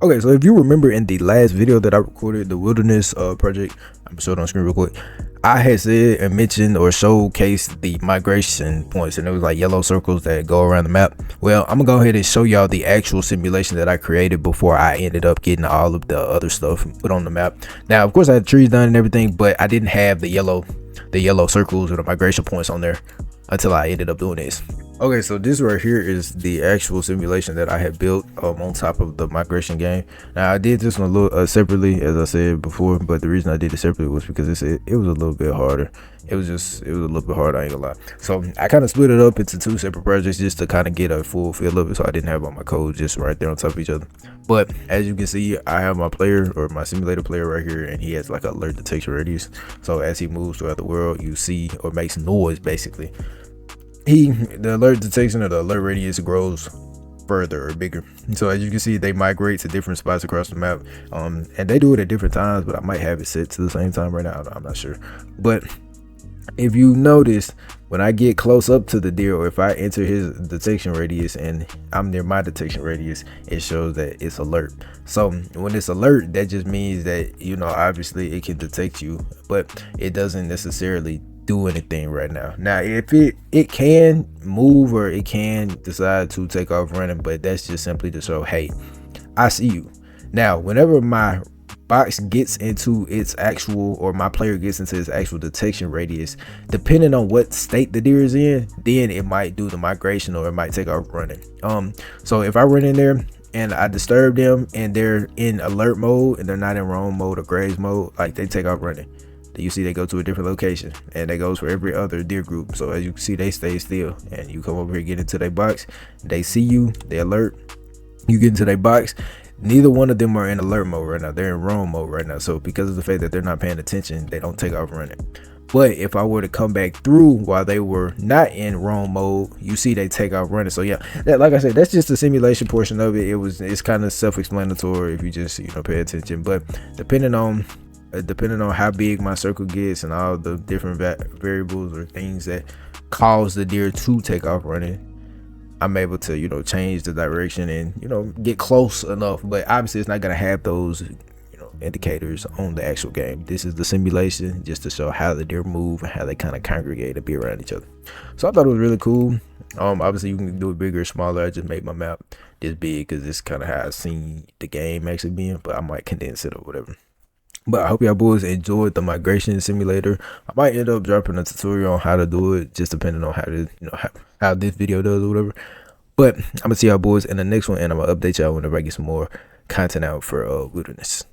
Okay, so if you remember in the last video that I recorded, the wilderness project, I'm showing on screen real quick. I had said and mentioned or showcased the migration points, and it was like yellow circles that go around the map. Well, I'm gonna go ahead and show y'all the actual simulation that I created before I ended up getting all of the other stuff put on the map. Now, of course, I had trees done and everything, but I didn't have the yellow circles or the migration points on there until I ended up doing this. Okay, so this right here is the actual simulation that I had built on top of the migration game. Now I did this one a little separately, as I said before, but the reason I did it separately was because it was a little bit harder. It was a little bit harder, I ain't gonna lie. So I kind of split it up into two separate projects just to kind of get a full feel of it, so I didn't have all my code just right there on top of each other. But as you can see, I have my player, or my simulator player right here, and he has like an alert detection radius. So as he moves throughout the world, you see, or makes noise basically, the alert detection or the alert radius grows further or bigger. So as you can see, they migrate to different spots across the map, and they do it at different times, but I might have it set to the same time right now, I'm not sure. But if you notice, when I get close up to the deer, or if I enter his detection radius and I'm near my detection radius, it shows that it's alert. So when it's alert, that just means that, you know, obviously it can detect you, but it doesn't necessarily do anything right now. Now if it can move, or it can decide to take off running, but that's just simply to show, hey, I see you. Now whenever my box gets into its actual, or my player gets into its actual detection radius, depending on what state the deer is in, then it might do the migration, or it might take off running. So if I run in there and I disturb them and they're in alert mode and they're not in roam mode or graze mode, like, they take off running. You see they go to a different location, and that goes for every other deer group. So as you can see, they stay still, and you come over here, get into their box, they see you, they alert, you get into their box. Neither one of them are in alert mode right now, they're in roam mode right now. So because of the fact that they're not paying attention, they don't take off running. But if I were to come back through while they were not in roam mode, you see they take off running. So yeah, that, like I said, that's just the simulation portion of it. It's kind of self-explanatory if you just, you know, pay attention. But depending on how big my circle gets and all the different variables or things that cause the deer to take off running, I'm able to, you know, change the direction and, you know, get close enough. But obviously it's not going to have those, you know, indicators on the actual game. This is the simulation just to show how the deer move and how they kind of congregate and be around each other. So I thought it was really cool. Obviously you can do it bigger or smaller. I just made my map this big because it's kind of how I seen the game actually being, but I might condense it or whatever. But I hope y'all boys enjoyed the migration simulator. I might end up dropping a tutorial on how to do it, just depending on how to, you know, how this video does or whatever. But I'm gonna see y'all boys in the next one, and I'm gonna update y'all whenever I get some more content out for wilderness.